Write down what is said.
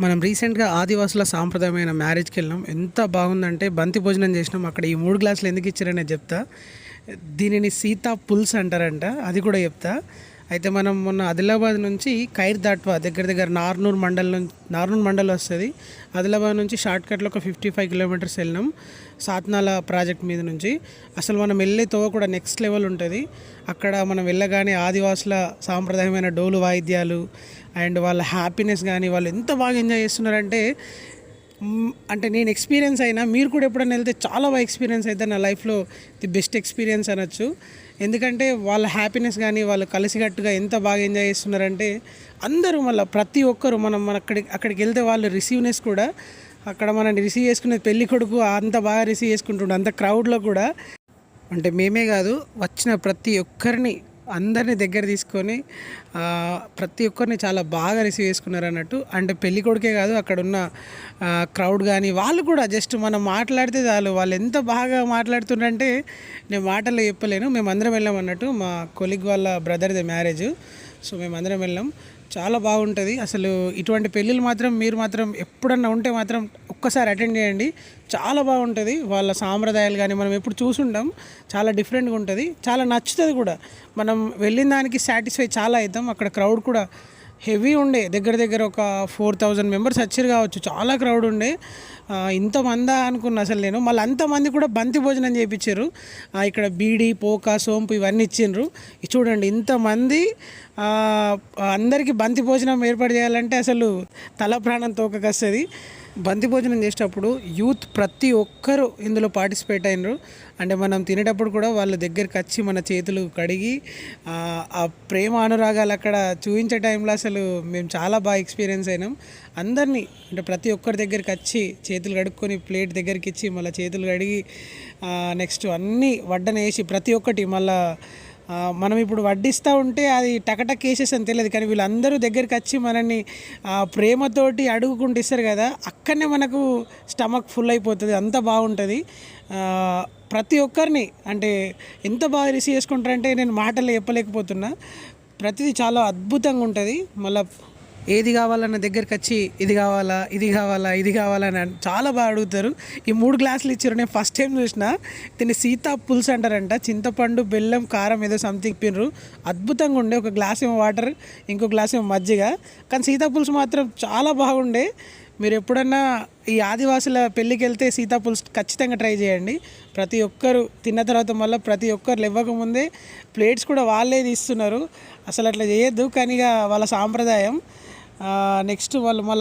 మనం రీసెంట్‌గా ఆదివాసుల సాంప్రదాయమైన మ్యారేజ్‌కి వెళ్ళినాం. ఎంత బాగుందంటే బంతి భోజనం చేసినాం. అక్కడ ఈ 3 గ్లాసులు ఎందుకు ఇచ్చారనేది చెప్తా. దీనిని సీతా పుల్స్ అంటారంట. అది కూడా చెప్తా. అయితే మనం మొన్న ఆదిలాబాద్ నుంచి ఖైర్ దాట్వా దగ్గర దగ్గర నార్నూర్ మండల్ వస్తది. ఆదిలాబాద్ నుంచి షార్ట్‌కట్‌లో ఒక 55 కిలోమీటర్స్ వెళ్ళినాం. సాత్నాల ప్రాజెక్ట్ మీద నుంచి. అసలు మనం వెళ్ళే తోవ కూడా నెక్స్ట్ లెవెల్ ఉంటది. అక్కడ మనం వెళ్ళగానే ఆదివాసుల సాంప్రదాయమైన డోలు వాయిద్యాలు అండ్ వాళ్ళ హ్యాపీనెస్ కానీ వాళ్ళు ఎంత బాగా ఎంజాయ్ చేస్తున్నారంటే అంటే నేను ఎక్స్పీరియన్స్ అయినా మీరు కూడా ఎప్పుడైనా వెళ్తే చాలా బాగా ఎక్స్పీరియన్స్ అయితే నా లైఫ్లో ది బెస్ట్ ఎక్స్పీరియన్స్ అనొచ్చు. ఎందుకంటే వాళ్ళ హ్యాపీనెస్ కానీ వాళ్ళు కలిసికట్టుగా ఎంత బాగా ఎంజాయ్ చేస్తున్నారంటే అందరూ మళ్ళీ ప్రతి ఒక్కరు మన అక్కడికి వెళ్తే వాళ్ళు రిసీవ్నెస్ కూడా అక్కడ మనల్ని రిసీవ్ చేసుకునే పెళ్లి కొడుకు అంత బాగా రిసీవ్ చేసుకుంటుండే అంత క్రౌడ్లో కూడా. అంటే మేమే కాదు వచ్చిన ప్రతి ఒక్కరిని అందరిని దగ్గర తీసుకొని ప్రతి ఒక్కరిని చాలా బాగా రిసీవ్ చేసుకున్నారు అన్నట్టు. అంటే పెళ్లి కొడుకే కాదు అక్కడున్న క్రౌడ్ కానీ వాళ్ళు కూడా జస్ట్ మనం మాట్లాడితే చాలు వాళ్ళు ఎంత బాగా మాట్లాడుతున్నారంటే నేను మాటల్లో చెప్పలేను. మేమందరం వెళ్ళాం అన్నట్టు, మా కొలీగ్ వాళ్ళ బ్రదర్ది మ్యారేజ్. సో మేమందరం వెళ్ళాం. చాలా బాగుంటుంది అసలు. ఇటువంటి పెళ్ళిళ్ళు మాత్రం మీరు మాత్రం ఎప్పుడన్నా ఉంటే మాత్రం ఒక్కసారి అటెండ్ చేయండి. చాలా బాగుంటుంది. వాళ్ళ సాంప్రదాయాలు కానీ మనం ఎప్పుడు చూసుంటాం, చాలా డిఫరెంట్గా ఉంటుంది, చాలా నచ్చుతుంది కూడా. మనం వెళ్ళిన దానికి సాటిస్ఫై చాలా అవుతాం. అక్కడ క్రౌడ్ కూడా హెవీ ఉండే, దగ్గర దగ్గర ఒక 4000 మెంబర్స్ వచ్చారు కావచ్చు. చాలా క్రౌడ్ ఉండే. ఇంతమందా అనుకున్నా అసలు నేను. మళ్ళీ అంతమంది కూడా బంతి భోజనం చేయించారు. ఇక్కడ బీడి పోక సోంపు ఇవన్నీ ఇచ్చిండ్రు. చూడండి ఇంతమంది అందరికీ బంతి భోజనం ఏర్పాటు చేయాలంటే అసలు తల ప్రాణం తోకకొస్తుంది. బంతి భోజనం చేసేటప్పుడు యూత్ ప్రతి ఒక్కరూ ఇందులో పార్టిసిపేట్ అయినరు. అంటే మనం తినేటప్పుడు కూడా వాళ్ళ దగ్గరికి వచ్చి మన చేతులు కడిగి ఆ ప్రేమ అనురాగాలు అక్కడ చూపించే టైంలో అసలు మేము చాలా బాగా ఎక్స్పీరియన్స్ అయినాం. అందరినీ అంటే ప్రతి ఒక్కరి దగ్గరికి వచ్చి చేతులు కడుక్కొని ప్లేట్ దగ్గరికి ఇచ్చి మళ్ళీ చేతులు కడిగి నెక్స్ట్ అన్నీ వడ్డన వేసి ప్రతి ఒక్కటి మళ్ళీ మనం ఇప్పుడు వడ్డిస్తూ ఉంటే అది టకటక్ వేసేసి అని తెలియదు, కానీ వీళ్ళందరూ దగ్గరికి వచ్చి మనల్ని ప్రేమతోటి అడుగుకుంటూ ఇస్తారు కదా, అక్కడనే మనకు స్టమక్ ఫుల్ అయిపోతుంది. అంత బాగుంటుంది. ప్రతి ఒక్కరిని అంటే ఎంత బాగా రిసీవ్ చేసుకుంటారంటే నేను మాటల్లో చెప్పలేకపోతున్నా. ప్రతిదీ చాలా అద్భుతంగా ఉంటుంది. మళ్ళీ ఏది కావాలన్న దగ్గరికి వచ్చి ఇది కావాలా ఇది కావాలా ఇది కావాలా అని చాలా బాగా అడుగుతారు. ఈ 3 గ్లాసులు ఇచ్చారు. నేను ఫస్ట్ టైం చూసిన. దీన్ని సీతా పుల్స్ అంటారంట. చింతపండు బెల్లం కారం ఏదో సంథింగ్ పిన్రు. అద్భుతంగా ఉండే. ఒక గ్లాస్ ఏమో వాటర్, ఇంకో గ్లాస్ ఏమో మజ్జిగ. కానీ సీతా పుల్స్ మాత్రం చాలా బాగుండే. మీరు ఎప్పుడన్నా ఈ ఆదివాసుల పెళ్ళికి వెళ్తే సీతా పుల్స్ ఖచ్చితంగా ట్రై చేయండి. ప్రతి ఒక్కరు తిన్న తర్వాత మళ్ళీ ప్రతి ఒక్కరు ఇవ్వకముందే ప్లేట్స్ కూడా వాళ్ళే తీస్తున్నారు. అసలు అట్లా చేయొద్దు, కానీ వాళ్ళ సాంప్రదాయం. నెక్స్ట్ వాళ్ళు మళ్ళీ